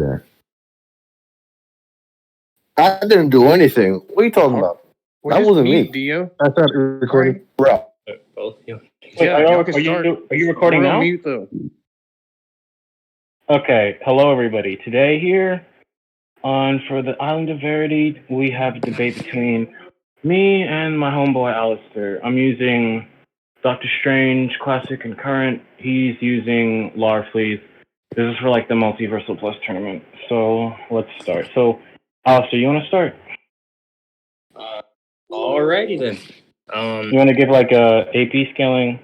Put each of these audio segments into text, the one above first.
that? I didn't do anything. What are you talking about? That wasn't me. Dio. That's not recording, bro. Both you. Wait, Yeah, y'all can start. are you recording We're on now? mute, though. Okay, hello everybody. Today here for the Island of Verity, we have a debate between me and my homeboy Alistair. I'm using Doctor Strange Classic and Current. He's using Larfleeze. This is for like the Multiversal Plus tournament. So let's start. So Alistair, you want to start? Alrighty then. You want to give like a AP scaling?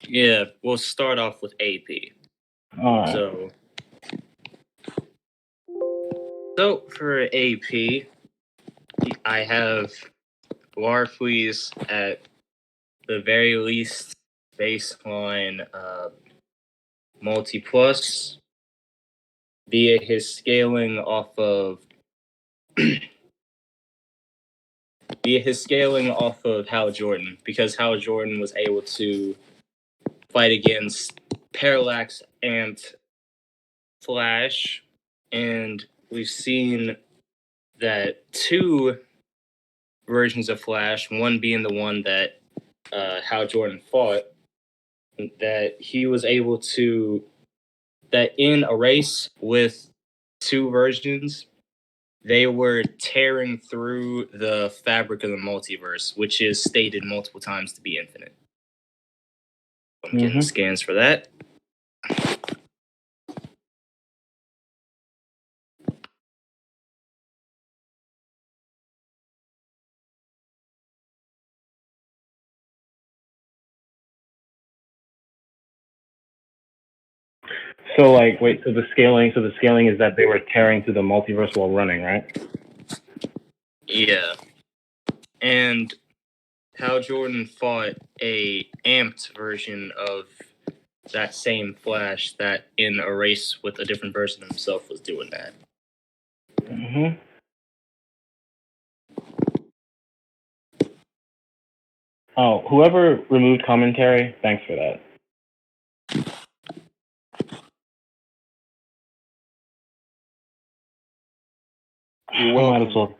Yeah, we'll start off with AP. All right. So for AP, I have Larfleeze at the very least baseline multi plus via his scaling off of Hal Jordan, because Hal Jordan was able to fight against Parallax and Flash, and we've seen that two versions of Flash, one being the one that Hal Jordan fought, that he was able to, that in a race with two versions, they were tearing through the fabric of the multiverse, which is stated multiple times to be infinite. I'm getting scans for that. So like, wait. So the scaling is that they were tearing through the multiverse while running, right? Yeah, and Hal Jordan fought a amped version of that same Flash that in a race with a different version of himself was doing that. Oh, whoever removed commentary, thanks for that. You're welcome. I might as well.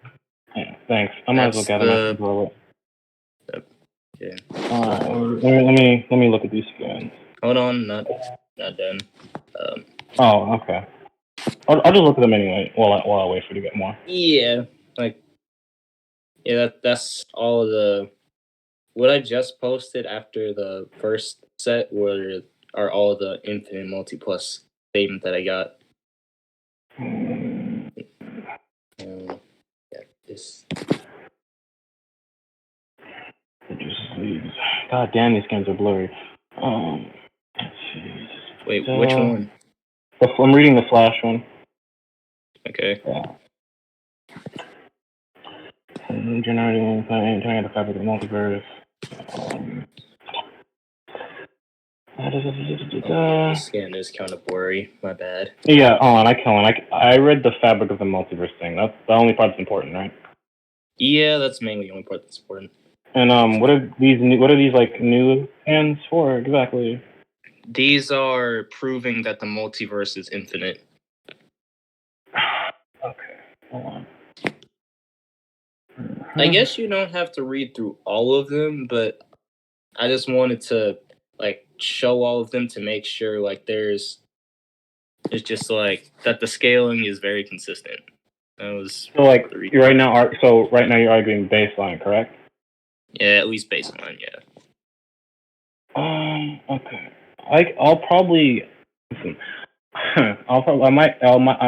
Yeah, thanks. I might as well gather my control. Okay. Let me look at these scans. Hold on, not done. Oh, okay. I'll just look at them anyway while I wait for you to get more. Yeah, that's all of the. What I just posted after the first set are all the infinite multi plus statement that I got. This. God damn, these scans are blurry. Let's see. Wait, which one? I'm reading the Flash one. Okay. Yeah. Generating turning the fabric of the multiverse. The scan is kind of blurry. My bad. Yeah, I read the fabric of the multiverse thing. That's the only part that's important, right? Yeah, that's mainly the only part that's important. And what are these like new scans for exactly? These are proving that the multiverse is infinite. Okay, hold on. I guess you don't have to read through all of them, but I just wanted to show all of them to make sure it's just that the scaling is very consistent. That was so right now you're arguing baseline, correct? Yeah, at least baseline, yeah. Okay. I'll probably listen. I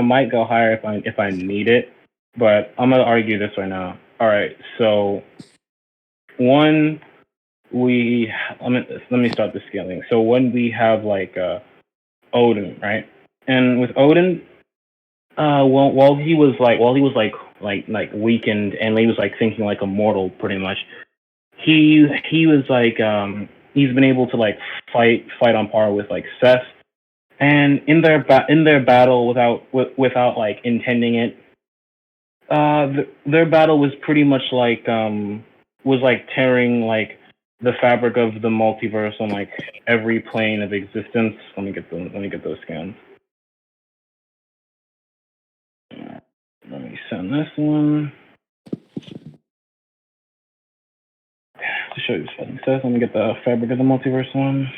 might go higher if I need it, but I'm gonna argue this right now. All right, so let me start the scaling. So when we have Odin, right, and with Odin, while he was weakened and he was thinking like a mortal pretty much, he was he's been able to fight on par with Seth. And in their battle, without intending it, their battle was pretty much tearing the fabric of the multiverse on every plane of existence. Let me get those scans. send this one. To show you this fucking says, let me get the fabric of the multiverse one.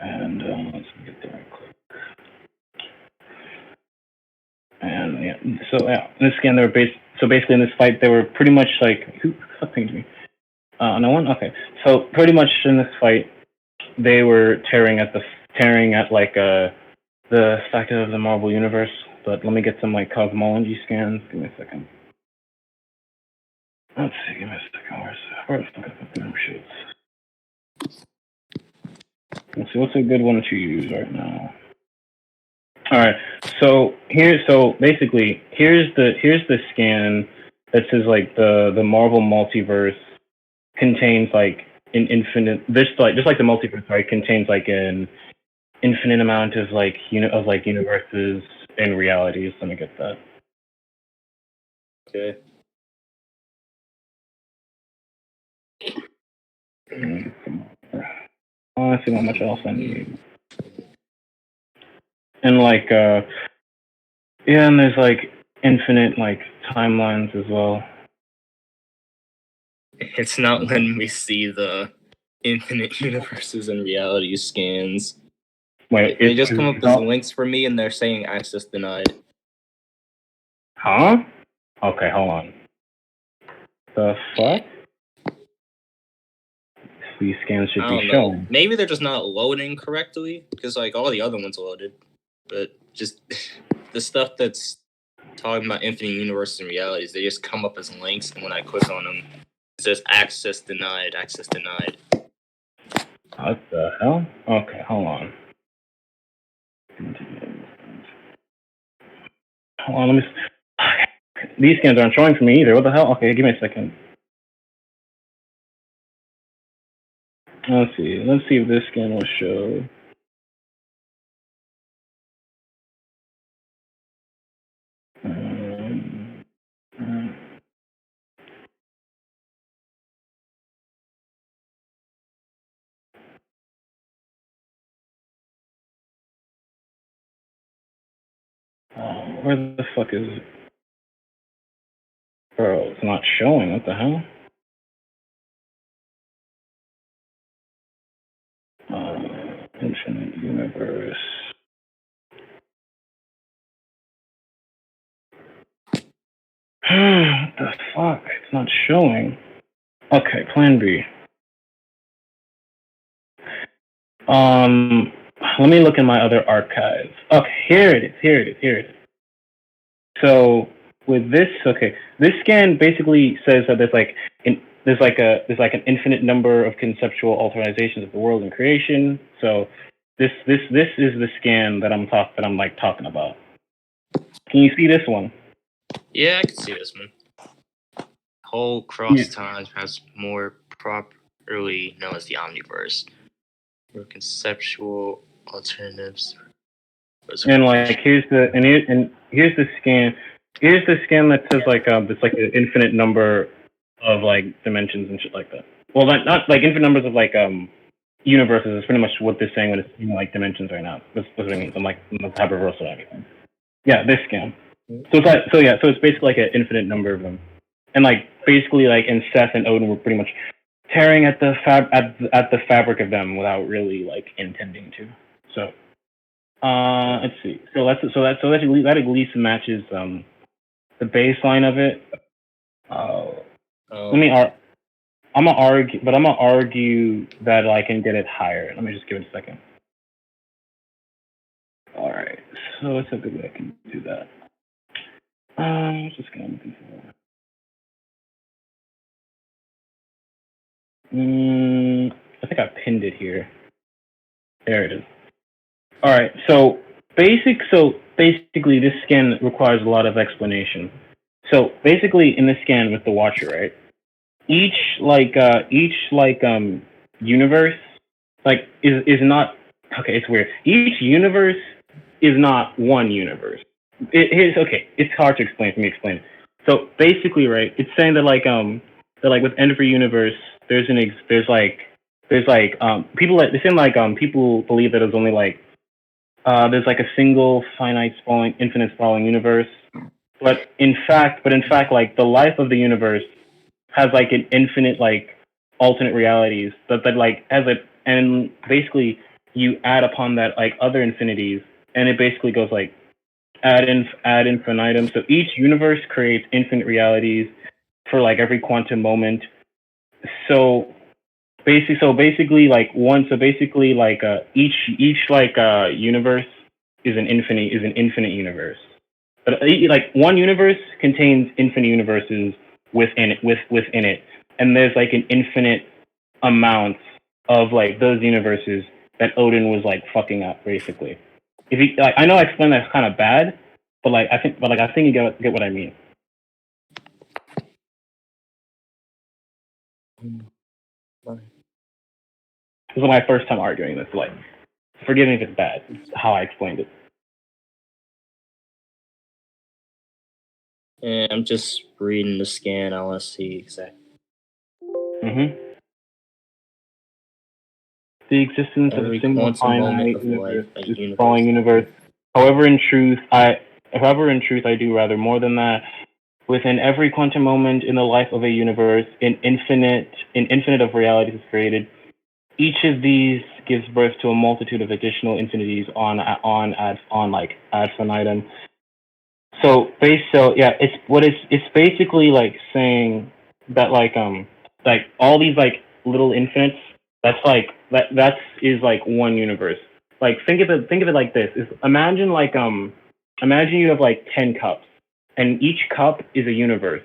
And let's get there real quick. And yeah, so yeah, in this scan they were basically in this fight they were pretty much like who pinged me? No one? Okay. So pretty much in this fight they were tearing at like the factor of the Marvel universe. But let me get some like cosmology scans. Give me a second. Let's see, give me a second. Where the fuck are the shits? Let's see, what's a good one to use right now? Alright, so basically here's the scan that says like the Marvel multiverse contains like an infinite just like the multiverse, right, contains like an infinite amount of like universes and realities. Let me get that. Okay. Let's see how much else I need. And like yeah, and there's like infinite like timelines as well. It's not letting me see the infinite universes and reality scans. Wait, They just come up as links for me and they're saying access denied. Huh? Okay, hold on. The fuck? These scans should be shown. Maybe they're just not loading correctly because like all the other ones loaded, but just the stuff that's talking about infinite universes and realities, they just come up as links, and when I click on them, it says access denied. Access denied. What the hell? Okay, hold on. Hold on, let me. These scans aren't showing for me either. What the hell? Okay, give me a second. Let's see. Let's see if this scan will show. Where the fuck is it? Bro, it's not showing. What the hell? Infinite universe. What the fuck? It's not showing. Okay, plan B. Let me look in my other archives. Okay, here it is. So with this, okay, this scan basically says that there's an infinite number of conceptual authorizations of the world and creation. So this is the scan that I'm talking about. Can you see this one? Yeah, I can see this one. Whole cross times has more properly known as the Omniverse. Or conceptual alternatives. And like here's the scan. Here's the scan that says like it's like an infinite number of like dimensions and shit like that. Well, not like infinite numbers of like universes is pretty much what they're saying when it's like dimensions right now. That's what it means. I'm like Multiversal or anything. Yeah, this scan. So it's like so it's basically like an infinite number of them, and like basically like in Seth and Odin were pretty much tearing at the fabric of them without really like intending to. So let's see. So that at least matches the baseline of it. I'm gonna argue that I can get it higher. Let me just give it a second. All right. So it's a good way I can do that. Just gonna look for. I think I pinned it here. There it is. All right. So basically, this scan requires a lot of explanation. So basically, in this scan with the Watcher, right? Each universe is not okay. It's weird. Each universe is not one universe. It's hard to explain. Let me explain it. So basically, right? It's saying that with every universe, there's there's like people that they seem like people believe that there's only like there's like a single finite sprawling, infinite sprawling universe. But in fact, like the life of the universe has like an infinite like alternate realities that like as it and basically you add upon that like other infinities, and it basically goes like ad infinitum. So each universe creates infinite realities for like every quantum moment. So basically like each like universe is an infinite universe. But like one universe contains infinite universes within it, and there's like an infinite amount of like those universes that Odin was like fucking up basically. If you like, I know I explained that kind of bad, but I think you get what I mean. This was my first time arguing this. Like, forgive me if it's bad. It's how I explained it. And I'm just reading the scan. I want to see exactly. The existence of Every a single quantum moment finite of universe life, a is universe. sprawling universe. However, in truth, I do rather more than that. Within every quantum moment in the life of a universe, an infinite of realities is created. Each of these gives birth to a multitude of additional infinities on ad infinitum. So it's basically like saying that like all these like little infinites, that is like one universe. Like think of it like this. Imagine you have like 10 cups, and each cup is a universe.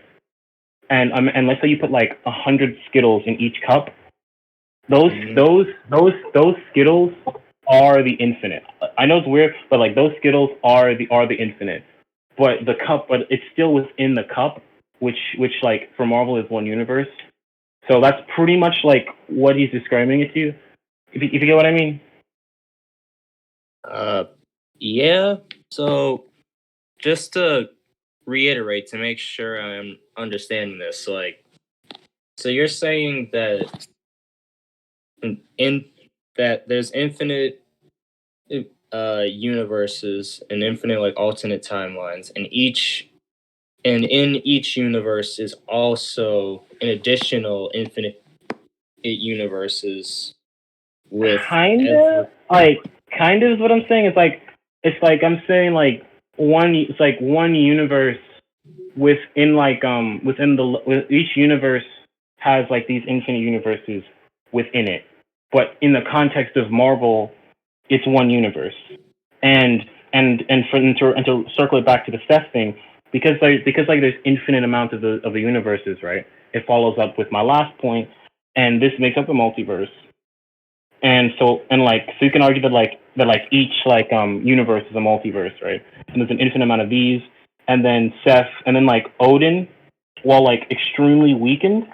And let's say you put like 100 Skittles in each cup. Those Skittles are the infinite. I know it's weird, but like those Skittles are the infinite. But it's still within the cup, which like for Marvel is one universe. So that's pretty much like what he's describing it to you. If you get what I mean. Yeah. So just to reiterate to make sure I'm understanding this, so you're saying that that there's infinite universes and infinite like alternate timelines, and in each universe is also an additional infinite universes with kind of is what I'm saying. It's like I'm saying like one universe within each universe has like these infinite universes within it, but in the context of Marvel, it's one universe. And to circle it back to the Seth thing, because there's infinite amount of the universes, right? It follows up with my last point, and this makes up the multiverse. And so you can argue that each universe is a multiverse, right? And there's an infinite amount of these, and then Seth, and then like Odin, while like extremely weakened,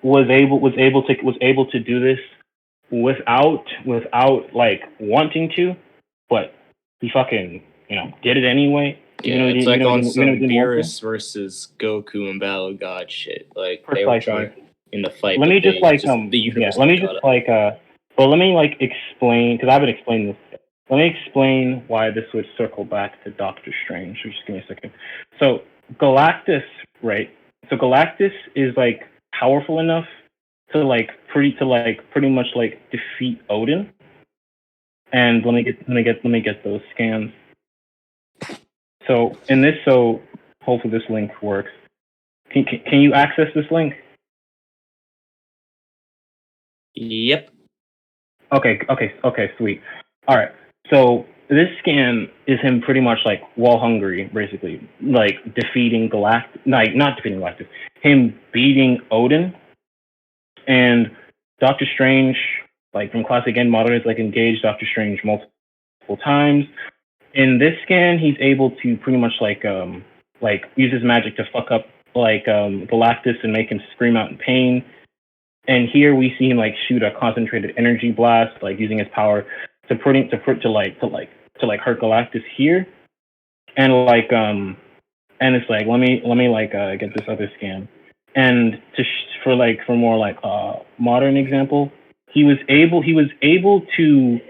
was able to do this without like wanting to, but he fucking did it anyway. Yeah, it's like on some Beerus versus Goku and Battle of God shit. Like they were trying in the fight. Let me just explain, because I haven't explained this. Let me explain why this would circle back to Doctor Strange. So just give me a second. So Galactus, right? So Galactus is like powerful enough to pretty much like defeat Odin. And let me get those scans. So hopefully this link works. Can you access this link? Yep. Okay, sweet. All right. So this scan is him pretty much like wall hungry, basically, like defeating Galactus. Like not defeating Galactus, him beating Odin, and Doctor Strange, like from classic and modern, is like engaged Doctor Strange multiple times. In this scan, he's able to pretty much like use his magic to fuck up Galactus and make him scream out in pain. And here we see him like shoot a concentrated energy blast, like using his power to hurt Galactus here. And and it's like let me get this other scan. And for more modern example, he was able to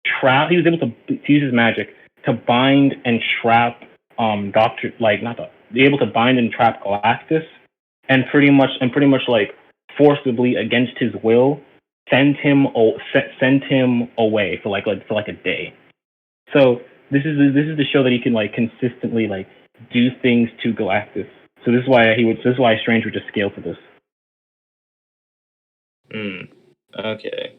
trap. He was able to use his magic to bind and trap Doctor, like not the be able to bind and trap Galactus, and pretty much like forcibly against his will send him away for like a day. So this is the show that he can like consistently like do things to Galactus. So this is why Strange would just scale for this. Okay.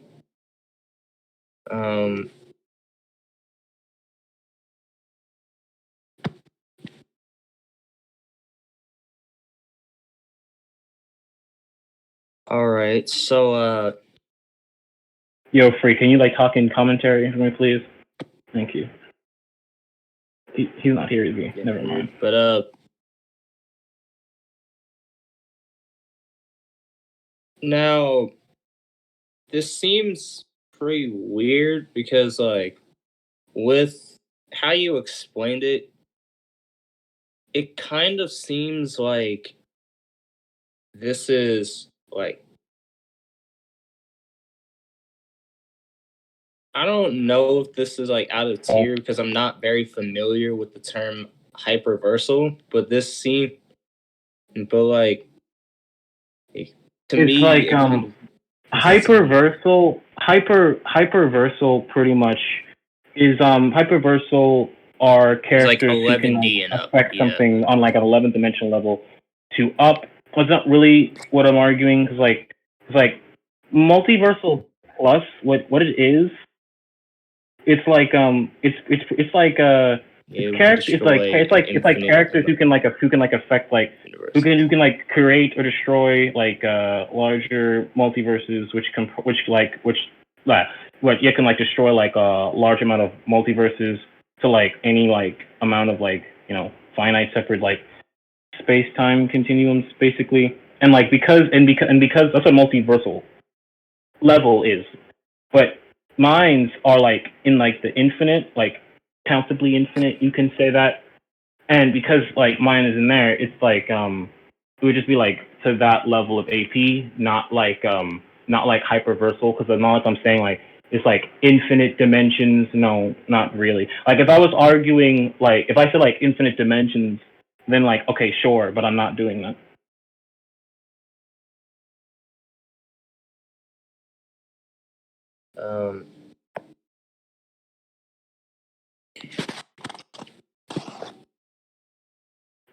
All right. So Yo, Free, can you like talk in commentary for me, please? Thank you. He's not here, is he? Never mind. But now this seems pretty weird because like with how you explained it, it kind of seems like this is like I don't know if this is like out of tier because I'm not very familiar with the term hyperversal, but this seems, but like to It's me, like hyperversal pretty much is hyperversal are characters who can like, affect something on like an 11th dimensional level to up. That's not really what I'm arguing because like multiversal plus what it is. It's like it's like characters. It's like characters who can like affect like who can like create or destroy like larger multiverses, which you can like destroy like a large amount of multiverses to like any like amount of like finite separate like space time continuums basically, and like because that's what multiversal level is, but mines are like in like the infinite, like countably infinite, you can say that. And because like mine is in there, it's like it would just be like to that level of AP, not like hyperversal, because the knowledge I'm saying like it's like infinite dimensions. No, not really. Like if I was arguing, like if I said like infinite dimensions, then like okay, sure, but I'm not doing that.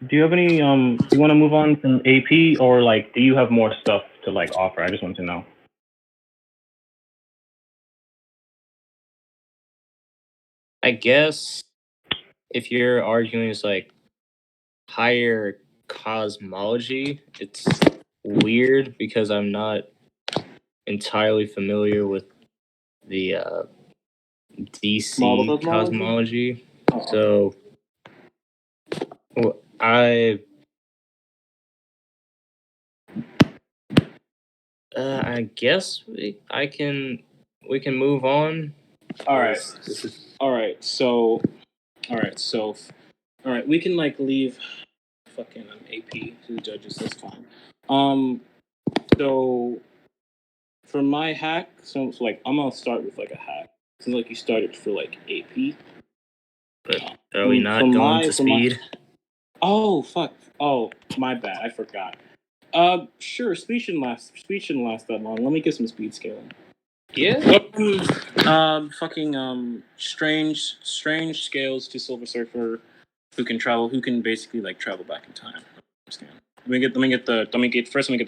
Do you have any do you want to move on from AP, or like do you have more stuff to like offer? I just want to know. I guess if you're arguing it's like higher cosmology, it's weird because I'm not entirely familiar with the DC cosmology. So I guess we can move on. All right. We can like leave fucking AP to the judges. That's fine. So for my hack, so like I'm gonna start with like a hack. Seems like you started for like AP. But are we not going to speed? Oh fuck! Oh my bad. I forgot. Sure. Speed shouldn't last that long. Let me get some speed scaling. Yeah. Strange scales to Silver Surfer, who can basically like travel back in time. Scan. Let me get the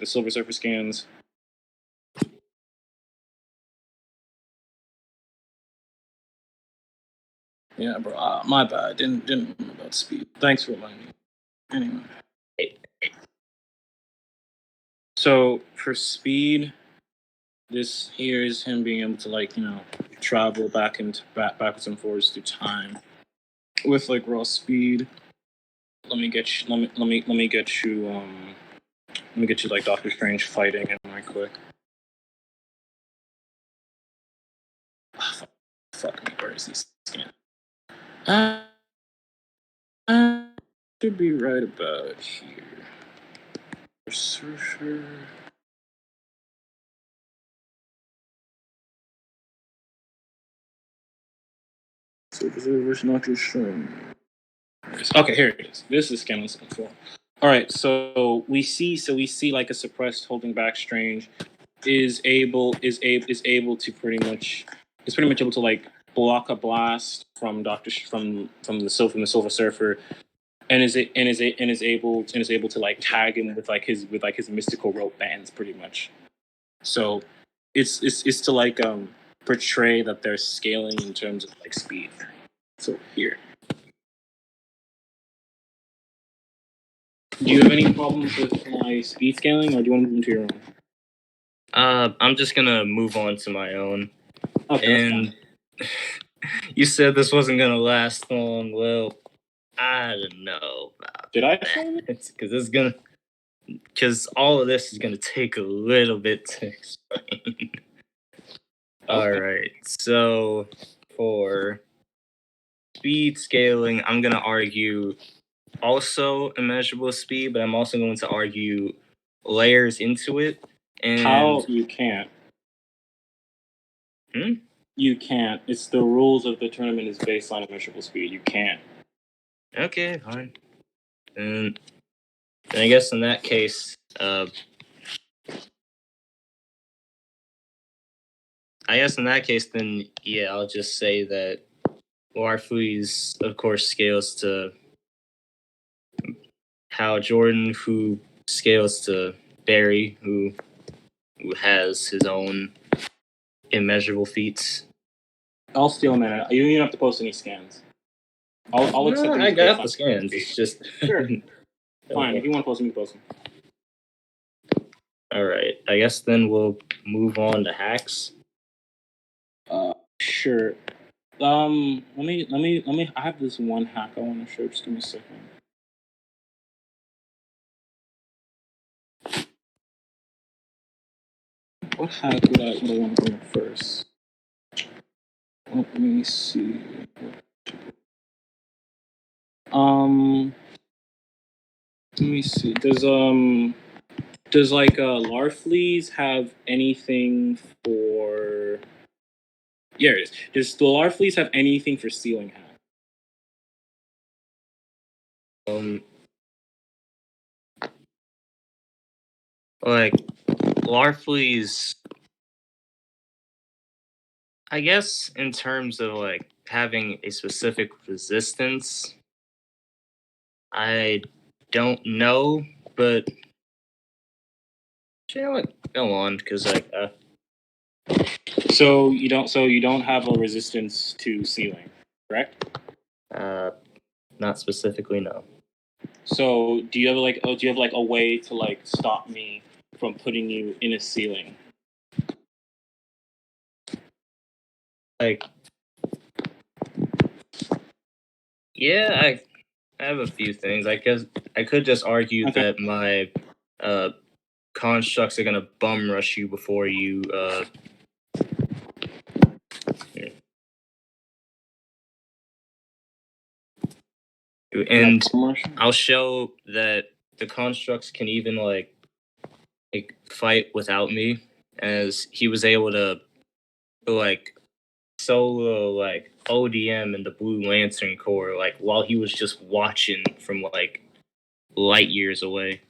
Silver Surfer scans. Yeah, bro. My bad. Didn't know about speed. Thanks for reminding me. Anyway. So for speed, this here is him being able to like travel backwards and forwards through time with like raw speed. Let me get you like Doctor Strange fighting him right quick. Oh, fuck me, where is this scan? Should be right about here. Surfer. Okay, here it is. This is scan control. All right, so we see like a suppressed holding back Strange is able to pretty much able to like block a blast from from the Silver Surfer, and is able to like tag him with like his mystical rope bands pretty much. So it's to like portray that they're scaling in terms of like speed. So here. Do you have any problems with my speed scaling, or do you want to move into your own? I'm just gonna move on to my own. Okay, And you said this wasn't gonna last long. Well, I don't know about did I? that. Because all of this is gonna take a little bit to explain. All right, so for speed scaling, I'm gonna argue also immeasurable speed, but I'm also going to argue layers into it. And How you can't? You can't. It's the rules of the tournament is based on immeasurable speed. You can't. Okay, fine. And I guess in that case, then yeah, I'll just say that Larfleeze, of course, scales to Hal Jordan, who scales to Barry, who has his own immeasurable feats. I'll steal a minute. You don't even have to post any scans. I'll accept. No, them I as got based the on scans. It's just Sure. Fine. If you want to post them, you can post them. All right. I guess then we'll move on to hacks. Sure. Let me. I have this one hack I want to show. Just give me a second. What hack would I want to bring up first? Let me see. Let me see. Does like Larfleeze have anything for? Yeah, it is. Does the Larfleeze have anything for ceiling hack? Like Larfleeze, I guess in terms of like having a specific resistance, I don't know, but you know what? Go on, because like So you don't have a resistance to ceiling, correct? not specifically, no. So do you have like a way to like stop me from putting you in a ceiling? Like, yeah, I have a few things. I guess I could just argue that my constructs are gonna bum rush you before you and I'll show that the constructs can even like fight without me, as he was able to like solo like ODM in the Blue Lantern Corps like while he was just watching from like light years away.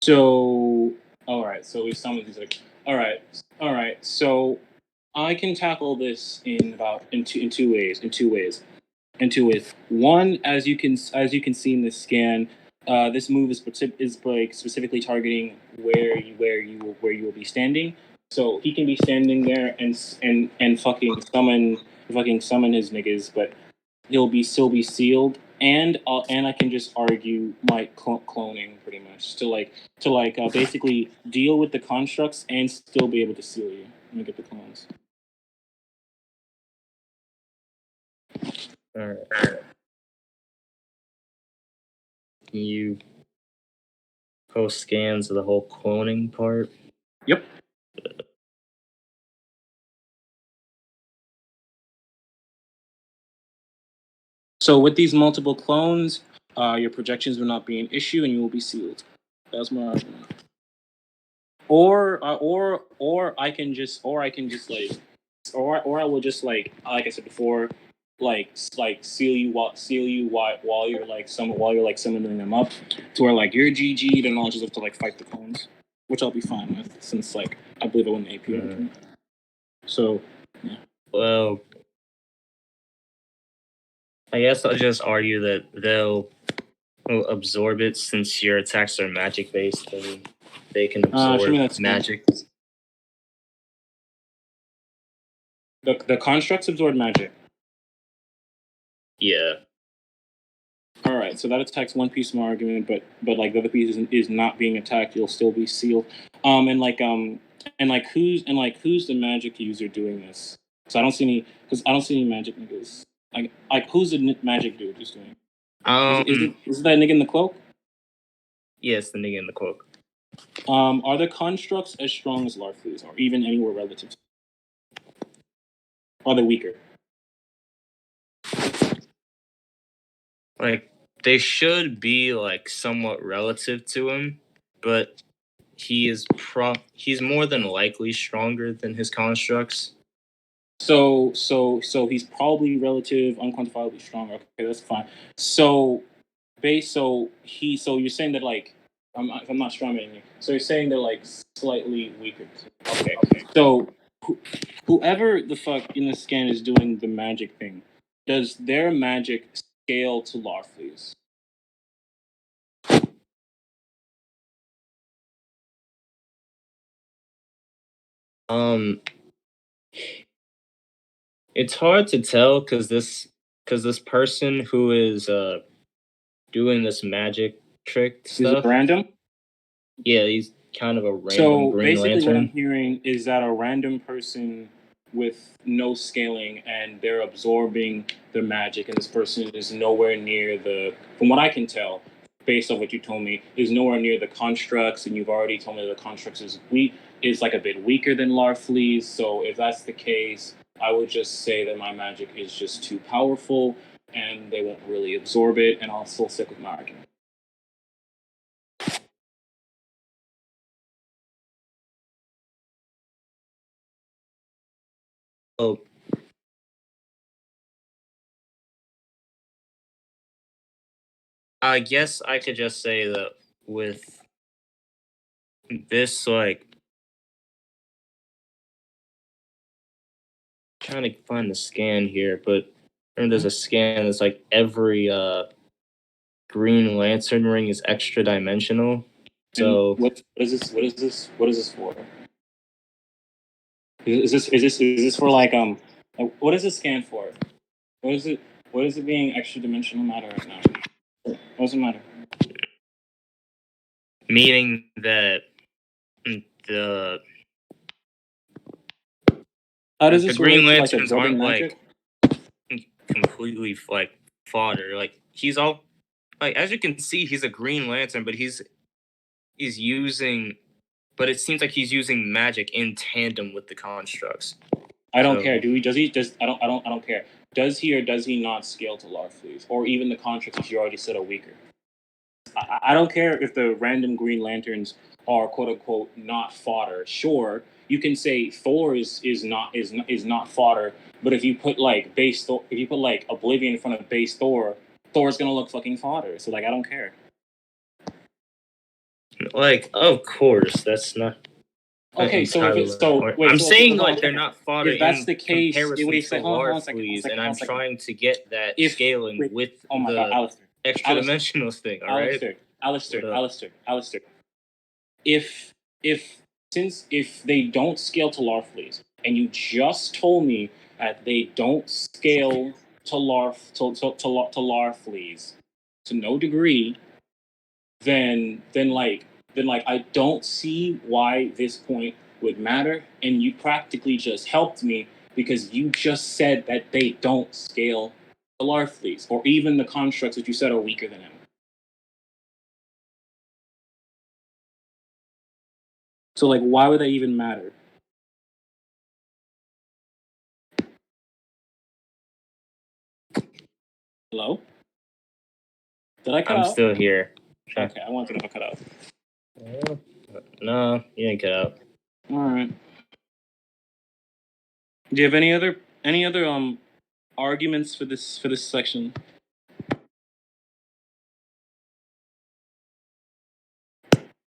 So all right, so we summoned these like all right. So I can tackle this in two ways. One, as you can see in this scan, this move is like specifically targeting where you will be standing. So he can be standing there and fucking summon his niggas, but he'll still be sealed. And I can just argue my cloning pretty much to basically deal with the constructs and still be able to seal you. Let me get the clones. All right. Can you post scans of the whole cloning part? Yep. So with these multiple clones, your projections will not be an issue, and you will be sealed. That's my argument. Or I can just like or I will just like I said before, seal you while you're like summoning them up, to where like you're GG'd and I'll just have to like fight the clones, which I'll be fine with since like I believe I won the AP tournament. So yeah. Well, I guess I'll just argue that they'll absorb it since your attacks are magic based and they can show me absorb that magic. The constructs absorb magic. Yeah. All right, so that attacks one piece of my argument, but like the other piece is not being attacked. You'll still be sealed. And who's the magic user doing this? So I don't see any magic niggas. Like who's the magic dude who's doing it? Is it that nigga in the cloak? Yes, the nigga in the cloak. Are the constructs as strong as Larfleeze, or even anywhere relative? Or are they weaker? Like, they should be like somewhat relative to him, but he's more than likely stronger than his constructs. So he's probably relative, unquantifiably strong. Okay, that's fine. So you're saying that like I'm not strong you. So you're saying they're like slightly weaker. Okay. So whoever the fuck in the scan is doing the magic thing, does their magic scale to Larfleeze? It's hard to tell because this person who is doing this magic trick stuff. Is it random? Yeah, he's kind of a random so Green basically Lantern. What I'm hearing is that a random person with no scaling and they're absorbing the magic, and this person is nowhere near from what I can tell, based on what you told me, is nowhere near the constructs, and you've already told me the constructs is like a bit weaker than Larfleeze. So if that's the case, I would just say that my magic is just too powerful and they won't really absorb it, and I'll still stick with my argument. Oh. I guess I could just say that with this, like, trying to find the scan here, but there's a scan that's like every Green Lantern ring is extra dimensional. So and what is this? What is this for? Is this for like what does this scan for? What is it? What is it being extra dimensional matter right now? What does it matter? meaning that the How does the this Green relate to, Lanterns like, aren't magic? like completely like fodder. Like he's all like, as you can see, he's a Green Lantern, but he's using, but it seems like he's using magic in tandem with the constructs. I don't care. I don't care. Does he or does he not scale to Larfleeze, or even the constructs that you already said are weaker? I don't care if the random Green Lanterns are quote unquote not fodder. Sure, you can say Thor is not fodder, but if you put like Oblivion in front of base Thor, Thor's gonna look fucking fodder. So like I don't care. Like, of course, that's not. Okay, so if it's so, wait, I'm so, saying hold on, like they're not fodder. If that's in the case, comparison wait, to hold on a second, Larfleeze, and I'm trying to get that scaling with oh my the God, Alistair. extra dimensional thing. All right, Alistair. If they don't scale to Larfleeze, and you just told me that they don't scale to Larfleeze to no degree, then I don't see why this point would matter, and you practically just helped me because you just said that they don't scale to Larfleeze, or even the constructs that you said are weaker than him. So like, why would they even matter? Hello? Did I cut out? I'm still here. Okay, I wanted to know if I cut out. No, you didn't cut out. All right. Do you have any other arguments for this section?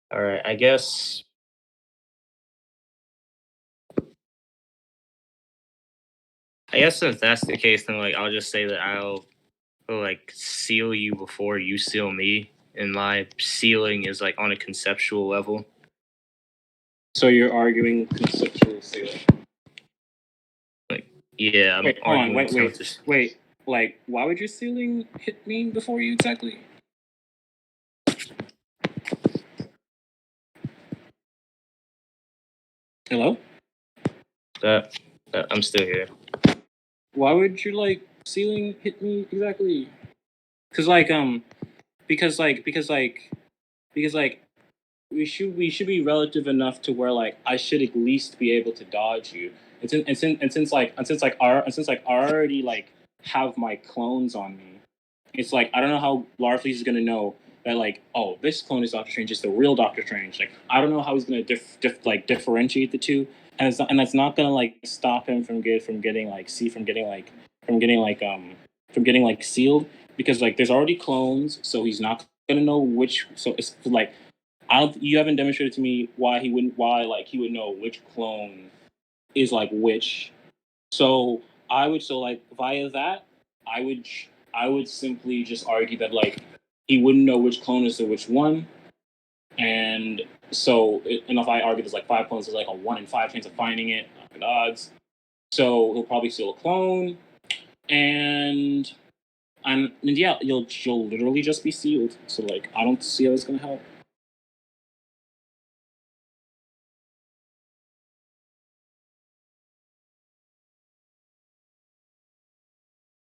All right, I guess if that's the case, then like I'll just say that I'll like seal you before you seal me, and my sealing is like on a conceptual level. So you're arguing conceptual sealing. Like, yeah, I'm wait, hold on, arguing wait. Like, why would your sealing hit me before you exactly? Hello? I'm still here. Why would your like sealing hit me exactly? Because we should be relative enough to where like I should at least be able to dodge you. And since I already like have my clones on me, it's like I don't know how Larfleeze is gonna know that like, oh, this clone is Doctor Strange, it's the real Doctor Strange. Like I don't know how he's gonna differentiate the two, and that's not gonna like stop him from getting sealed, because like there's already clones, so he's not gonna know which. So it's like you haven't demonstrated to me why he would know which clone is like which. So via that, I would simply just argue that like he wouldn't know which clone is the which one, and and if I argue there's like 5 clones, there's like a 1 in 5 chance of finding it, not good odds. So he'll probably steal a clone, and yeah, you'll literally just be sealed. So like I don't see how it's gonna help.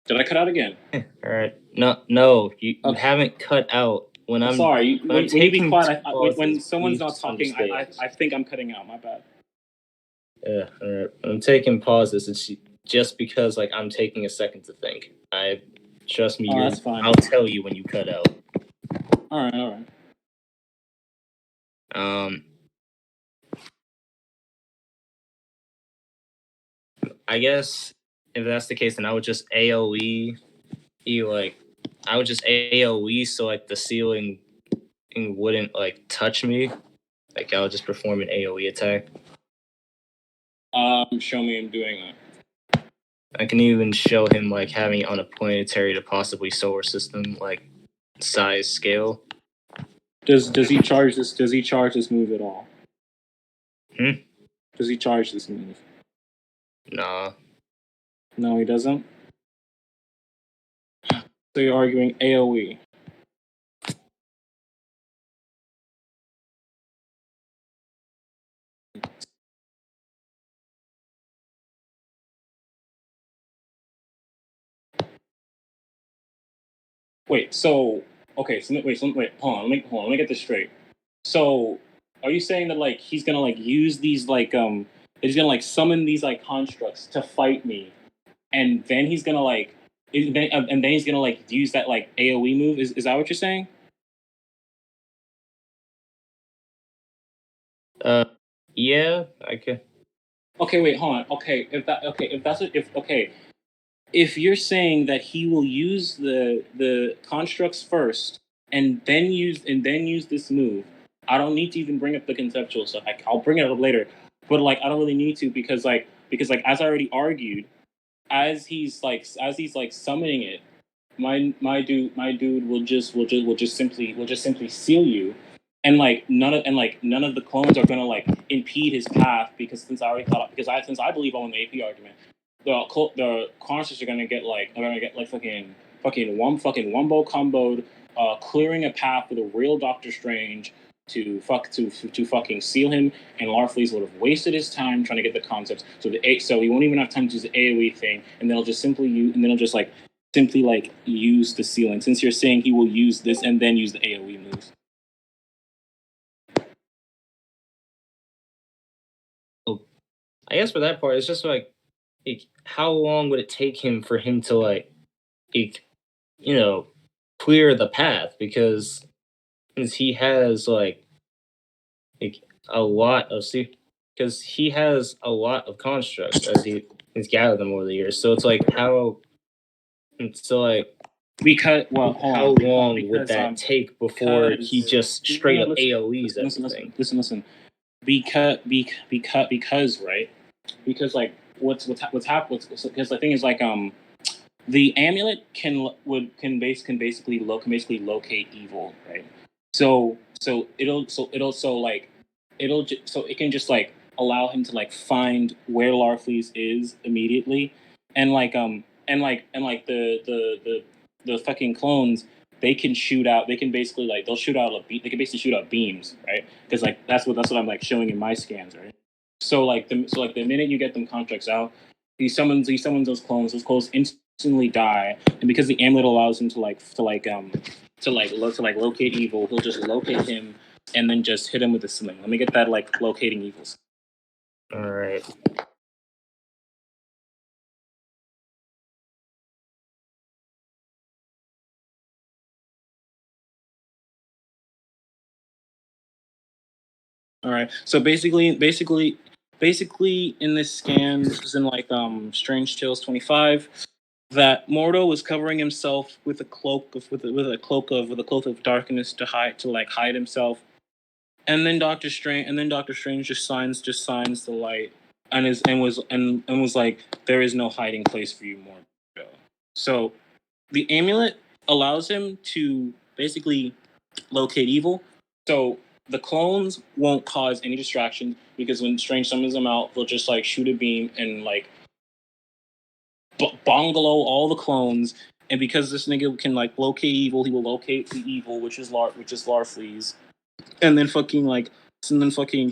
Did I cut out again? All right. No, you Okay. haven't cut out. When I'm sorry. When you be quiet, when someone's not please talking, I think I'm cutting out. My bad. Yeah, all right. I'm taking pauses. It's just because like I'm taking a second to think. Trust me. That's fine. I'll tell you when you cut out. All right. I guess if that's the case, then I would just AOE. I would just AOE so like the ceiling wouldn't like touch me. Like I would just perform an AOE attack. Show me him doing that. I can even show him like having it on a planetary to possibly solar system like size scale. Does he charge this? Does he charge this move at all? Does he charge this move? Nah. No, he doesn't. So you're arguing AOE. Wait. So okay. Wait. Hold on. Let me get this straight. So are you saying that like he's gonna like use these like he's gonna like summon these like constructs to fight me, and then he's gonna like and then he's gonna like use that like AOE move? Is that what you're saying? Yeah, I could. Okay, wait, hold on. Okay, if you're saying that he will use the constructs first and then use this move, I don't need to even bring up the conceptual stuff. I'll bring it up later, but like I don't really need to because as I already argued, as he's like summoning it, my dude will just simply seal you, and none of the clones are gonna like impede his path, because since I believe on the AP argument, the constructs are gonna get fucking wumbo comboed, clearing a path for the real Doctor Strange to fucking seal him, and Larfleeze would have wasted his time trying to get the concepts. So he won't even have time to use the AOE thing, and then he'll just simply use the sealing. Since you're saying he will use this and then use the AOE moves. I guess for that part, it's just like how long would it take him for him to clear the path? Because he has a lot of constructs, as he He's gathered them over the years. So it's like how. So like, Because hold how on, long would that take before he just straight up AOE's everything? Listen. Because right. Because like what's happened? Because the thing is like the amulet can basically locate evil, right? So it can just like allow him to like find where Larfleeze is immediately, and the fucking clones, they can shoot out. They can basically like they can basically shoot out beams, right? Because like that's what I'm like showing in my scans, right? So the minute you get them contracts out, he summons those clones. Those clones instantly die, and because the amulet allows him to locate evil, he'll just locate him and then just hit him with a sling. Let me get that like locating evils. All right. All right. So basically, in this scan, this is in like Strange Tales 25, that Mordo was covering himself with a cloak of darkness to hide himself, and then Doctor Strange just signs the light, and was like, there is no hiding place for you, Mordo. So the amulet allows him to basically locate evil. So the clones won't cause any distraction because when Strange summons them out, they'll just like shoot a beam and like bungalow all the clones. And because this nigga can like locate evil, he will locate the evil, which is Larfleeze, and then fucking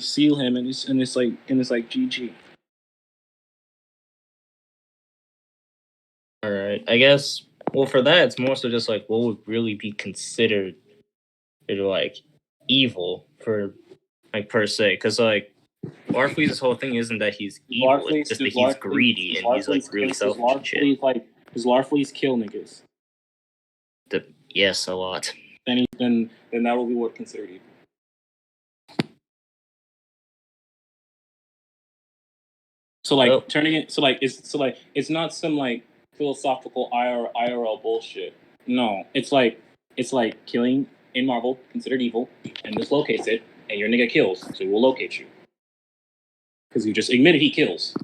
seal him, and it's like GG. All right. I guess. Well, for that, it's more so just like what would really be considered, like, evil for, like, per se, because like Larfleeze's whole thing isn't that he's evil; it's just that he's greedy and he's like really selfish and shit. Does Larfleeze kill niggas? Yes, a lot. Then that will be what considered evil. So like turning it it's not some like philosophical IRL bullshit. No, it's like killing in Marvel considered evil, and this locates it, and your nigga kills, so he will locate you because you just admitted he kills.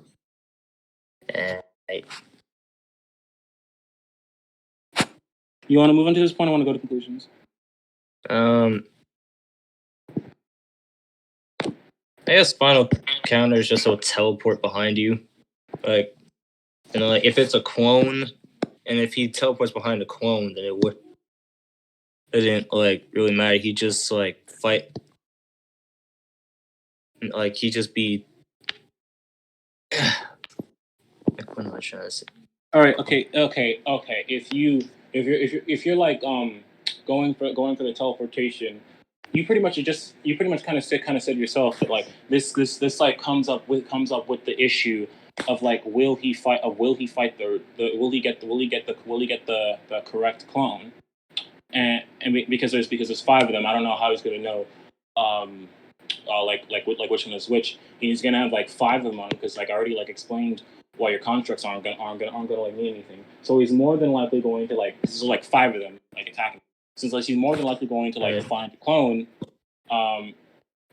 Right. You want to move on to this point? I want to go to conclusions. I guess final counter is just so teleport behind you, like, like if it's a clone, and if he teleports behind a clone, then it didn't like really matter. He just like fight, like he just be. What am I trying to say? All right. Okay. If you're like going for the teleportation, you pretty much kind of said yourself that like this like comes up with the issue of like will he fight will he get the correct clone, and because there's 5 of them, I don't know how he's gonna know which one is which. He's gonna have like 5 of them on because like I already like explained why your contracts aren't gonna like mean anything. So he's more than likely going to like this is like 5 of them like attacking. Since like he's more than likely going to like find a clone,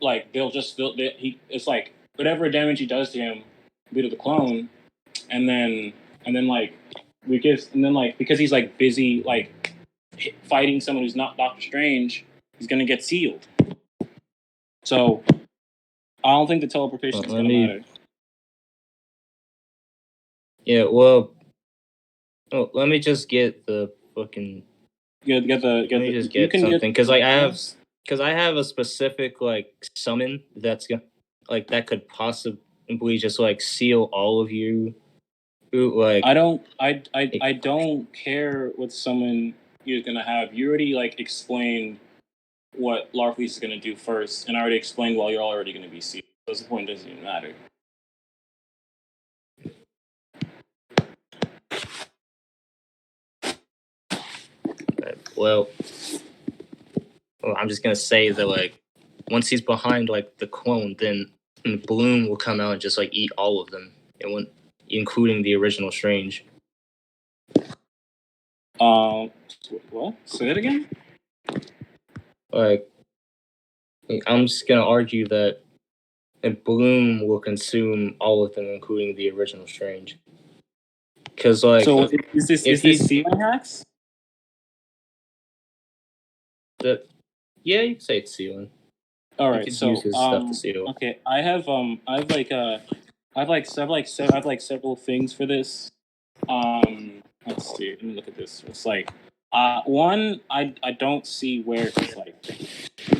like it's like whatever damage he does to him due to the clone, and then because he's like busy like fighting someone who's not Doctor Strange, he's gonna get sealed. So I don't think the teleportation is gonna matter. Yeah, well, let me just get the fucking. Let me just get something because like I have a specific like summon that's like that could possibly just like seal all of you. Like I don't care what summon you're gonna have. You already like explained what Larfleeze is gonna do first, and I already explained why you're already gonna be sealed. So the point doesn't even matter. Well, I'm just gonna say that like once he's behind like the clone, then Bloom will come out and just like eat all of them. It won't including the original Strange. What? Say it again? Like, I'm just gonna argue that Bloom will consume all of them, including the original Strange. Because, like, so is this ceiling hacks? Yeah, you can say it's sealing. All You right, could so use his stuff to seal. okay, I have several things for this. Let's see. Let me look at this. It's like, one, I don't see where he's like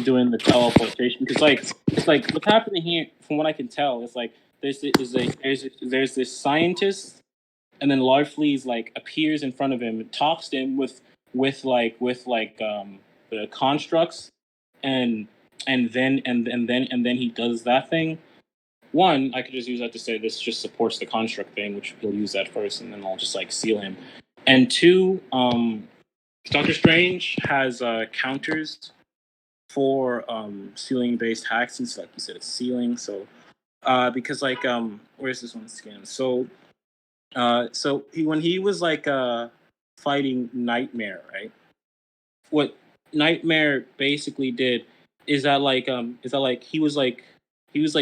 doing the teleportation because it's like what's happening here. From what I can tell, it's like there's this scientist, and then Larfleeze like appears in front of him, talks to him with the constructs, and then he does that thing. One, I could just use that to say this just supports the construct thing, which he'll use that first, and then I'll just like seal him. And two, Doctor Strange has counters for sealing based hacks, since like you said it's sealing. So because like where's this one scan? So when he was like fighting Nightmare, right? What Nightmare basically did is that he was like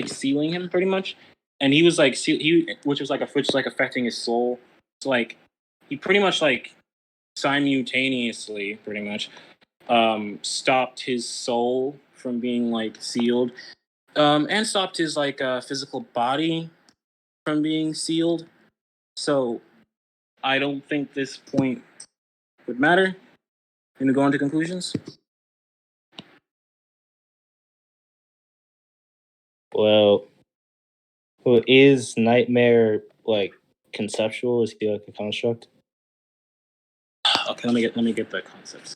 sealing him pretty much, and he was like which was like affecting his soul. So like he pretty much like simultaneously pretty much stopped his soul from being like sealed, and stopped his like physical body from being sealed. So I don't think this point would matter. Gonna go into conclusions. Well, is Nightmare like conceptual? Is he like a construct? Okay, let me get the concepts.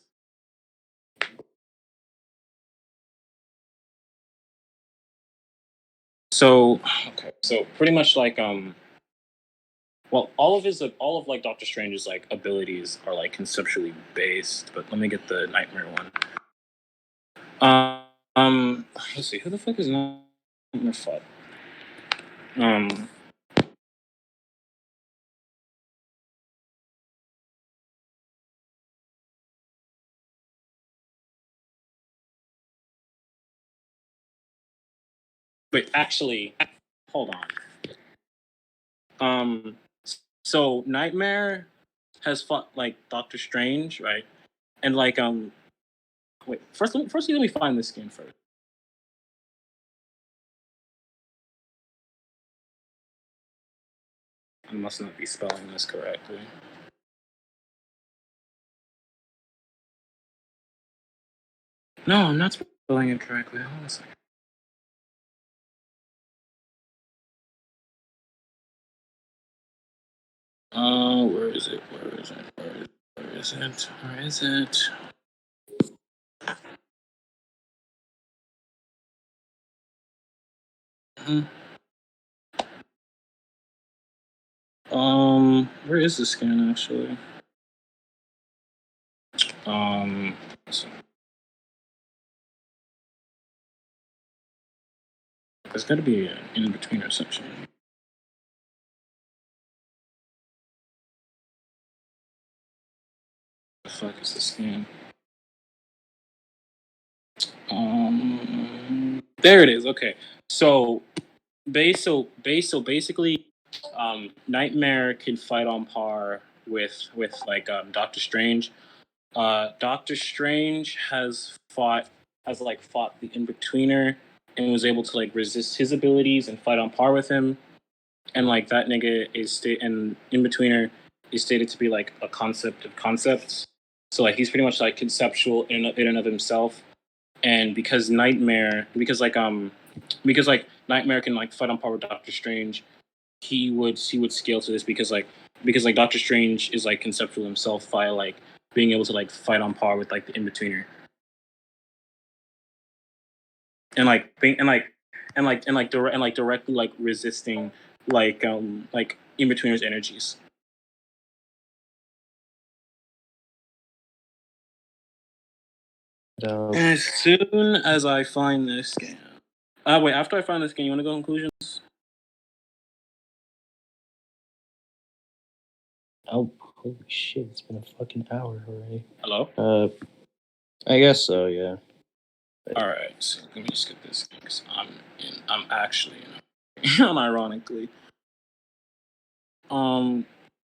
So pretty much like well, all of like Doctor Strange's like abilities are like conceptually based, but let me get the Nightmare one. Let's see, who the fuck is Nightmare Fuck? Wait, actually, hold on. So Nightmare has fought like Doctor Strange, right? And like wait, first let me find this skin first. I must not be spelling this correctly. No, I'm not spelling it correctly. Hold on a second. Where is it? Where is it? Where is it? Where is it? Where is it? Where is the scan actually? There's got to be an in-betweener section. The fuck is the scan? There it is. Okay, so basically, Nightmare can fight on par with Doctor Strange. Doctor Strange has fought the In-Betweener and was able to like resist his abilities and fight on par with him. And like that nigga and In-Betweener is stated to be like a concept of concepts. So like he's pretty much like conceptual in and of himself. And because Nightmare can like fight on par with Doctor Strange, he would scale to this because like Doctor Strange is like conceptual himself via like being able to like fight on par with like the In-Betweener, and like being and like directly like resisting like In-Betweener's energies. As soon as I find this game. Wait, after I find this game, you want to go conclusions? Oh, holy shit! It's been a fucking hour already. Hello? I guess so. Yeah. Alright, so let me just get this because I'm actually unironically.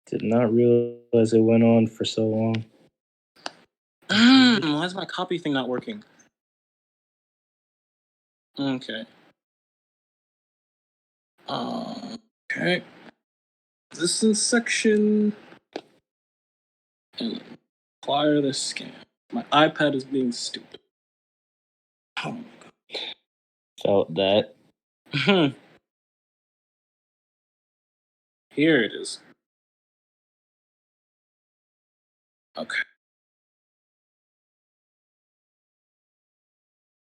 Did not realize it went on for so long. Why is my copy thing not working? Okay. Okay. This is section and acquire the scan. My iPad is being stupid. Oh my Felt that. god. Here it is. Okay.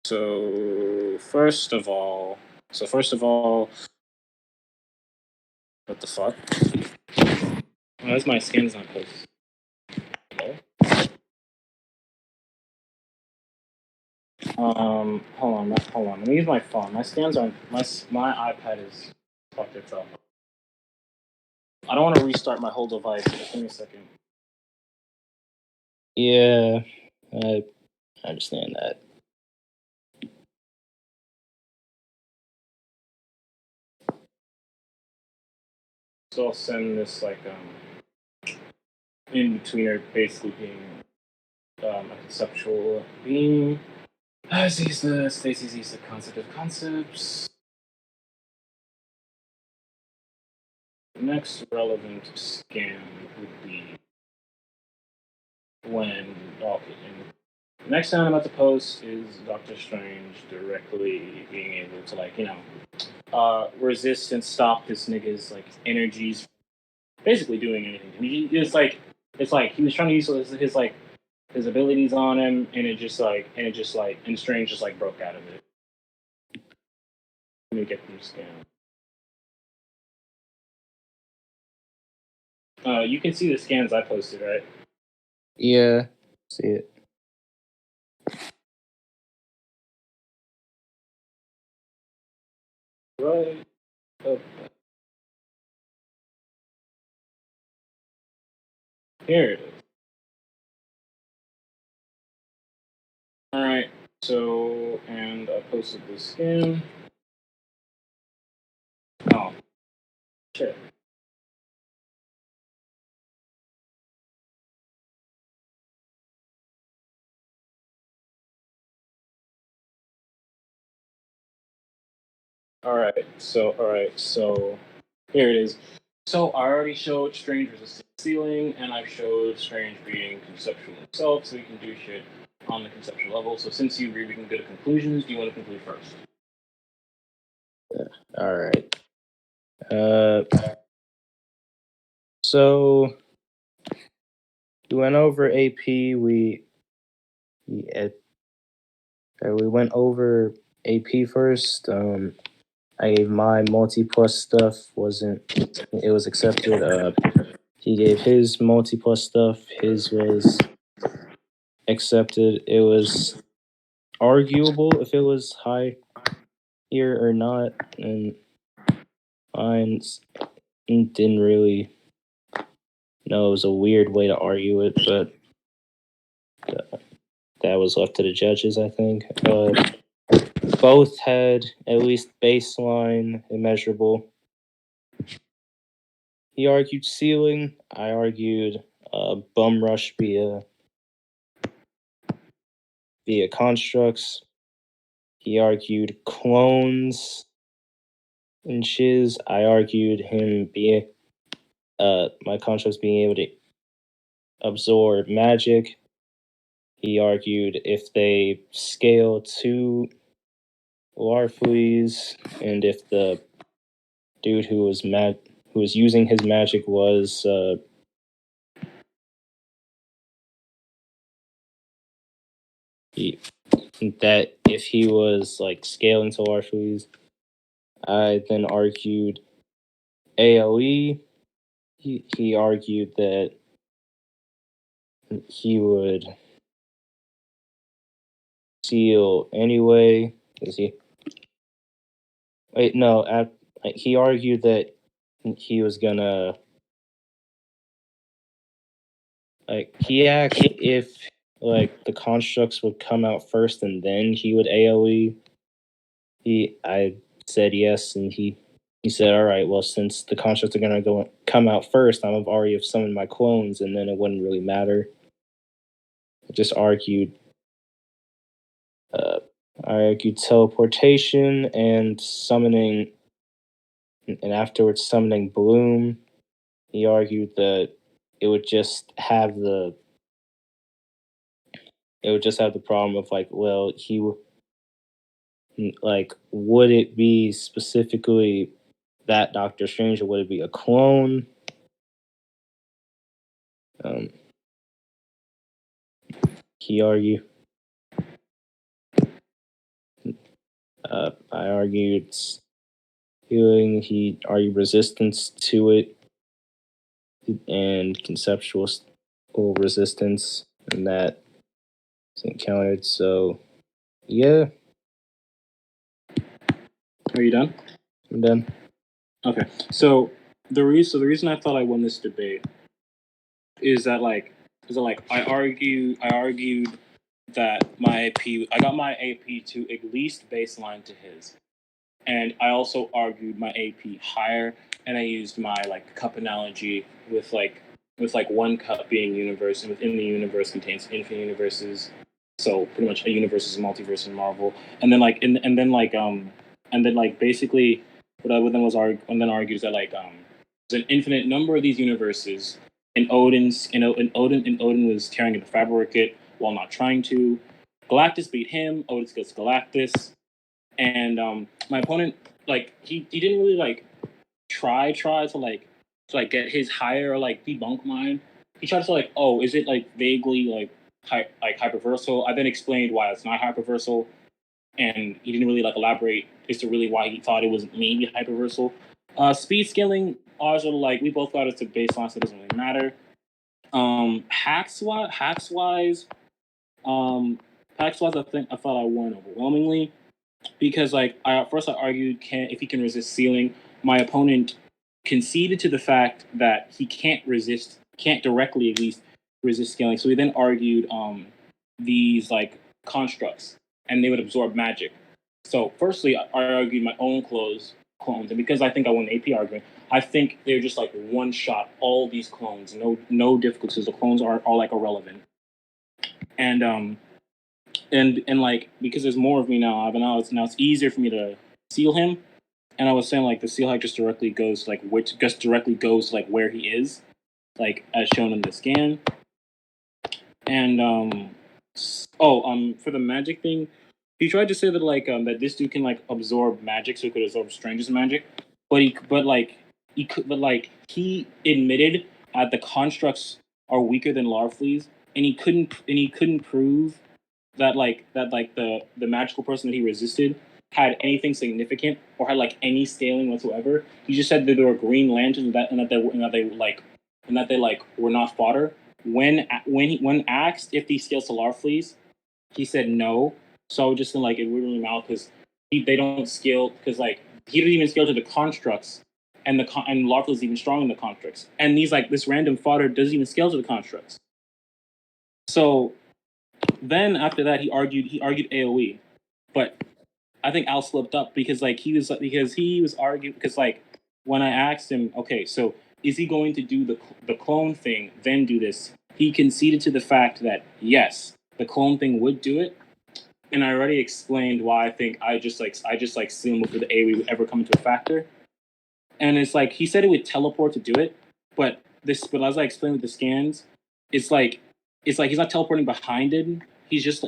So first of all, what the fuck? Why is my scans not posted? Hello? Hold on. Let me use my phone. My scans aren't. My iPad is fucked itself. I don't want to restart my whole device. Just give me a second. Yeah, I understand that. So I'll send this in betweener basically being a conceptual being. Stacy sees the concept of concepts. Next relevant scan would be when the next time I'm about to post is Doctor Strange directly being able to resist and stop this nigga's energies, basically doing anything. It's like he was trying to use his abilities on him, and and Strange just broke out of it. Let me get them scanned. You can see the scans I posted, right? Yeah, see it. Right. Here it is. Alright, so, and I posted the scan. Oh, shit. Alright, so here it is. So I already showed Strange resisting ceiling, and I showed Strange being conceptual himself, so we can do shit on the conceptual level. So since you agreed we can go to conclusions, do you want to conclude first? All right. So we went over AP. We went over AP first. I gave my multi-plus stuff. It was accepted. He gave his multi-plus stuff. His was accepted. It was arguable if it was high here or not, and mine didn't really know. It was a weird way to argue it, but that was left to the judges, I think. Both had at least baseline immeasurable. He argued ceiling. I argued bum rush via constructs. He argued clones and shiz. I argued him being my constructs being able to absorb magic. He argued if they scale to Larfleeze, and if the dude who was using his magic was that if he was scaling to Larfleeze. I then argued AOE. He argued that he would seal anyway. Is he? Wait, no. He argued that he was gonna Like he asked if like the constructs would come out first and then he would AoE. I said yes, and he said, all right, well, since the constructs are gonna come out first, I've already have summoned my clones, and then it wouldn't really matter. I just argued. I argued teleportation and summoning, and afterwards summoning Bloom. He argued that it would just have the problem of like, well, would it be specifically that Doctor Strange, or would it be a clone? He argued. I argued healing. He argued resistance to it and conceptual resistance, and that is encountered. So, yeah. Are you done? I'm done. Okay. So the reason I thought I won this debate is that I argued that I got my AP to at least baseline to his. And I also argued my AP higher, and I used my like cup analogy with one cup being universe, and within the universe contains infinite universes. So pretty much a universe is a multiverse in Marvel, and then basically what I then was argues that there's an infinite number of these universes, and Odin was tearing at the fabricate while not trying to. Galactus beat him. Odin gets Galactus. And my opponent, he didn't really try to get his higher or debunk mine. He tried to is it vaguely hyperversal? I then explained why it's not hyperversal, and he didn't really elaborate as to really why he thought it was maybe hyperversal. Speed scaling, also we both got it to baseline, so it doesn't really matter. Hacks wise, I thought I won overwhelmingly. Because I argued if he can resist sealing. My opponent conceded to the fact that he can't directly at least resist scaling. So we then argued these constructs, and they would absorb magic. So firstly, I argued my own clones, and because I think I won the AP argument, I think they're just one shot all these clones, no difficulties. The clones are irrelevant, and because there's more of me now, now it's easier for me to seal him. And I was saying the seal hack just directly goes where he is, as shown in the scan. And for the magic thing, he tried to say that that this dude can absorb magic, so he could absorb Strange's magic, but he admitted that the constructs are weaker than Larfleeze, and he couldn't prove that the magical person that he resisted had anything significant or had any scaling whatsoever. He just said that there were Green Lanterns and that they were not fodder. When asked if he scales to Larfleeze, he said no. So I was just it would really matter because they don't scale because he didn't even scale to the constructs, and Larfleeze is even stronger than the constructs, and these this random fodder doesn't even scale to the constructs. So then after that, he argued AOE, but I think Al slipped up because he was arguing because when I asked him, okay, so is he going to do the clone thing, then do this? He conceded to the fact that yes, the clone thing would do it, and I already explained why I think I just assume before the AOE would ever come into a factor, and it's he said it would teleport to do it, but as I explained with the scans, it's he's not teleporting behind it. He just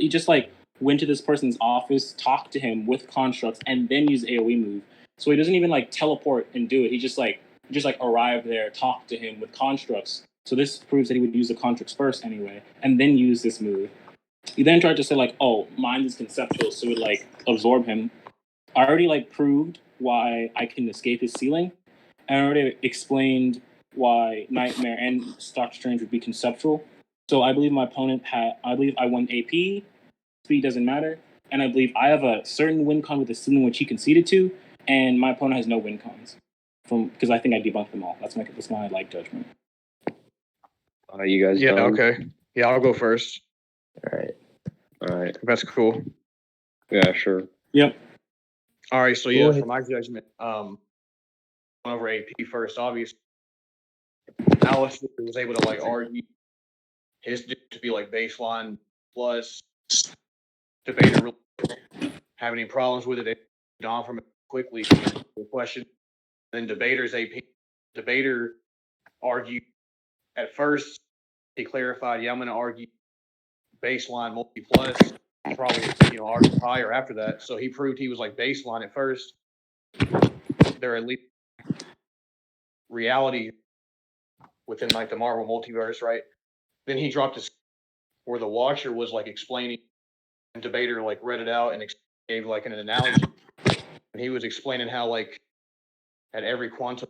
went to this person's office, talked to him with constructs, and then used AOE move. So he doesn't even teleport and do it. He just arrived there, talked to him with constructs. So this proves that he would use the constructs first anyway, and then use this move. He then tried to say oh, mine is conceptual, so it would absorb him. I already proved why I can escape his ceiling, and I already explained why Nightmare and Doctor Strange would be conceptual. So I believe I won AP. Speed doesn't matter, and I believe I have a certain win con with the ceiling which he conceded to, and my opponent has no win cons because I think I debunked them all. That's my judgment. You guys Yeah, done? okay. Yeah, I'll go first. All right. If that's cool. Yeah, sure. Yep. All right, so Go yeah, ahead. for my judgment, over AP first, obviously, Alistair was able to like argue his to be like baseline plus. Debater really have any problems with it? They on from it quickly. The question. Then debater's AP. Debater argued at first. He clarified, yeah, I'm going to argue baseline multi plus. Probably argue higher after that. So he proved he was like baseline at first. There are at least reality within like the Marvel multiverse, right? Then he dropped his where the Watcher was like explaining, and debater like read it out and gave like an analogy, and he was explaining how like at every quantum,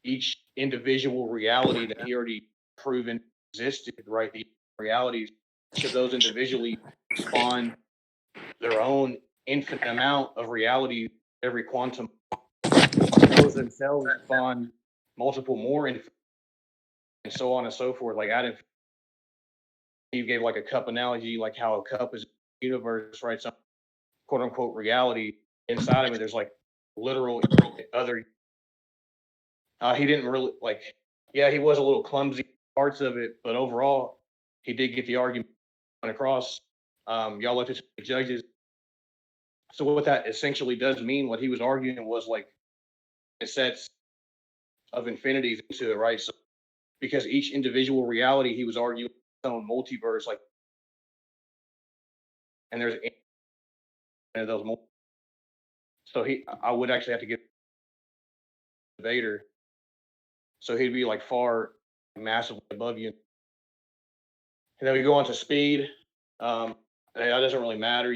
each individual reality that he already proven existed, right? The realities, each of those individually spawn their own infinite amount of reality. Every quantum, those themselves spawn multiple more, and so on and so forth. Like adding, he gave like a cup analogy, like how a cup is a universe, right? Some quote unquote reality inside of it. There's like literal other. He didn't really like. Yeah, he was a little clumsy parts of it, but overall, he did get the argument across. Y'all left it to the judges. So what that essentially does mean, what he was arguing was like it sets of infinities into it, right? So because each individual reality, he was arguing its own multiverse, like, and there's those. So I would actually have to give debater. So he'd be like far massively above you. And then we go on to speed. That doesn't really matter.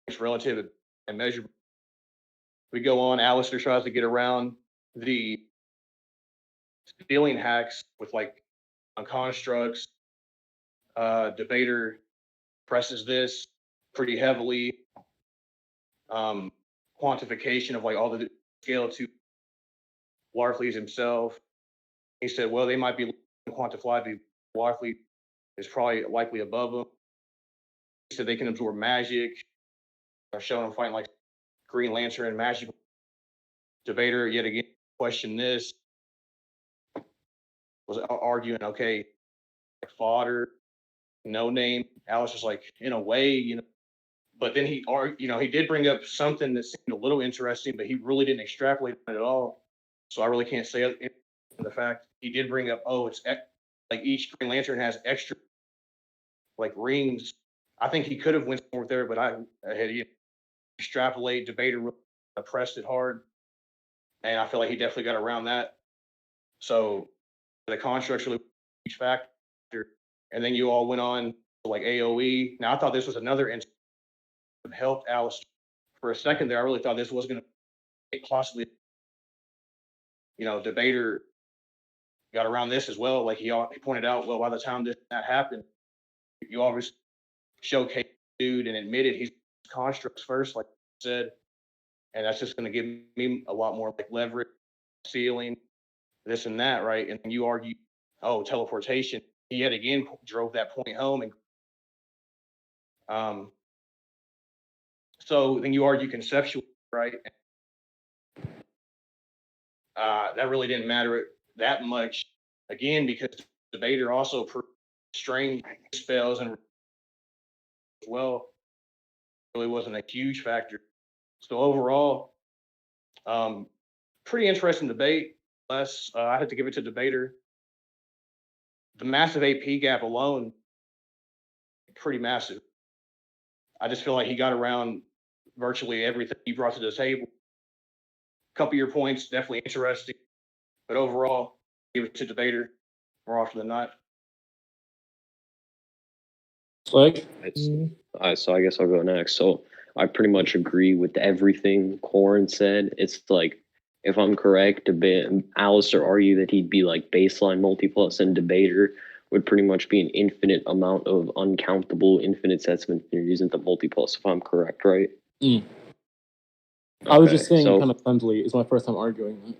It's relative and measurable. We go on. Alistair tries to get around the stealing hacks with like on constructs. Debater presses this pretty heavily. Quantification of like all the scale to Larfleeze himself. He said, well, they might be quantified. Larfleeze is probably likely above them. He said they can absorb magic. Showing them fighting like Green Lantern and magic. Debater yet again questioned this. Was arguing, okay, fodder, no name. Alice was like, in a way, but then he did bring up something that seemed a little interesting, but he really didn't extrapolate it at all. So I really can't say it. The fact he did bring up, it's like each Green Lantern has extra like rings. I think he could have went more there, but I had extrapolate. Debater pressed it hard, and I feel like he definitely got around that. So the construct's really huge factor. And then you all went on to like AOE. Now I thought this was another instance that helped Alice for a second there. I really thought this was going to possibly, debater got around this as well. Like he pointed out, well, by the time that happened, you always showcase dude and admitted he's constructs first, like I said, and that's just going to give me a lot more like leverage, ceiling, this and that, right? And you argue, teleportation. He yet again drove that point home, and so then you argue conceptually, right? That really didn't matter that much, again, because the debater also strange spells and well, really wasn't a huge factor. So overall, pretty interesting debate. I had to give it to debater. The massive AP gap alone, pretty massive. I just feel like he got around virtually everything he brought to the table. A couple of your points, definitely interesting. But overall, give it to debater more often than not. Like, So I guess I'll go next. So I pretty much agree with everything Corin said. It's like, if I'm correct, Alistair argued that he'd be like baseline multiplus, and debater would pretty much be an infinite amount of uncountable infinite sets of infinities into multiplus, if I'm correct, right? I was just saying so, kind of clumsily. It's my first time arguing that.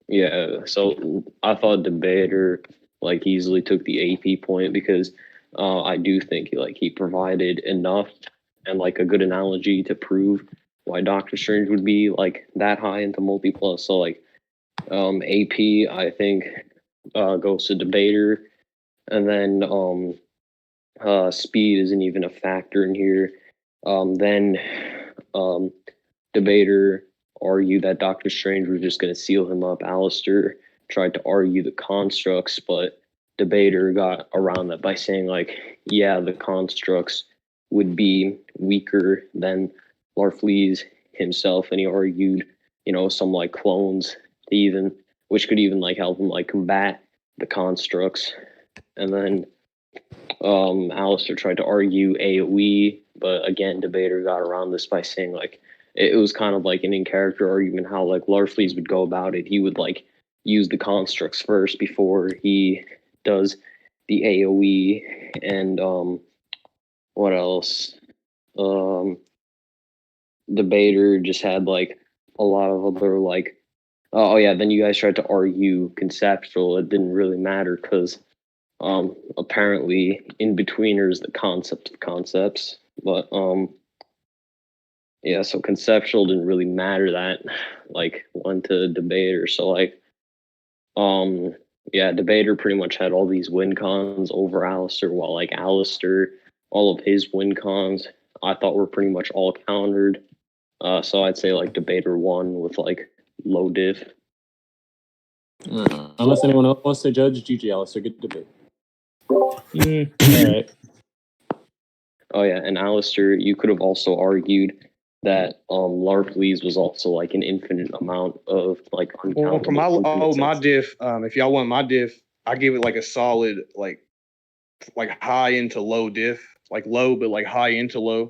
Yeah, so I thought debater like easily took the AP point because I do think he provided enough and like a good analogy to prove why Doctor Strange would be like that high into multi plus. So like AP I think goes to debater, and then speed isn't even a factor in here. Then um, debater argued that Doctor Strange was just going to seal him up. Alistair tried to argue the constructs, but debater got around that by saying yeah, the constructs would be weaker than Larfleeze himself, and he argued, some clones to even, which could even help him combat the constructs. And then Alistair tried to argue AoE, but again, debater got around this by saying it was kind of like an in character argument how Larfleeze would go about it. He would use the constructs first before he does the AoE. And what else? Debater just had a lot of other oh yeah, then you guys tried to argue conceptual. It didn't really matter because apparently in betweeners the concept of concepts, but yeah, so conceptual didn't really matter that went to debater. So yeah, debater pretty much had all these win cons over Alistair, while Alistair, all of his win cons I thought were pretty much all countered. So I'd say debater won with low diff. Unless anyone else wants to judge, GG Alistair, good debate. All right. Oh yeah, and Alistair, you could have also argued that Larfleeze was also an infinite amount of uncountable. Well, for my diff, if y'all want my diff, I give it a solid like high into low diff, low but high into low.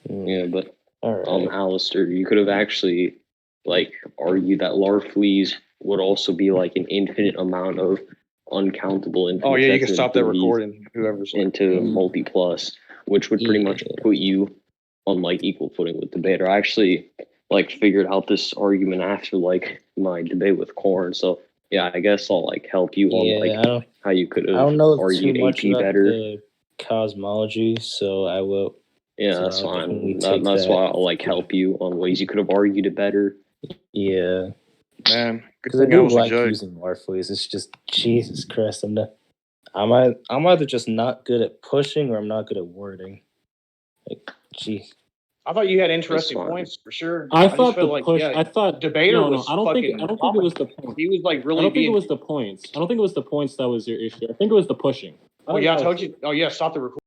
Yeah, but All right. Alistair, you could have actually argued that Larfleeze would also be an infinite amount of uncountable. Oh yeah, you can stop that recording. Whoever's into multi plus, which would pretty much put you on equal footing with debater. I actually figured out this argument after my debate with Korn. So yeah, I guess I'll help you on how you could have I don't know argued too much AP about better. the cosmology, so I will. Yeah, So that's I'll fine. definitely That's take that. why I'll help you on ways you could have argued it better. Yeah, Man, good because I thing I do was a like judge. using Larfleeze. It's just Jesus Christ. I'm either just not good at pushing or I'm not good at wording. Gee. I thought you had interesting fine. points for sure. I just thought felt the push. yeah, I thought debater no, was I don't think. fucking I don't think it was the point. he was really I don't think being. it was the points. I don't think it was the points that was your issue. I think it was the pushing. Oh yeah, I told you. Oh yeah, stop the recording.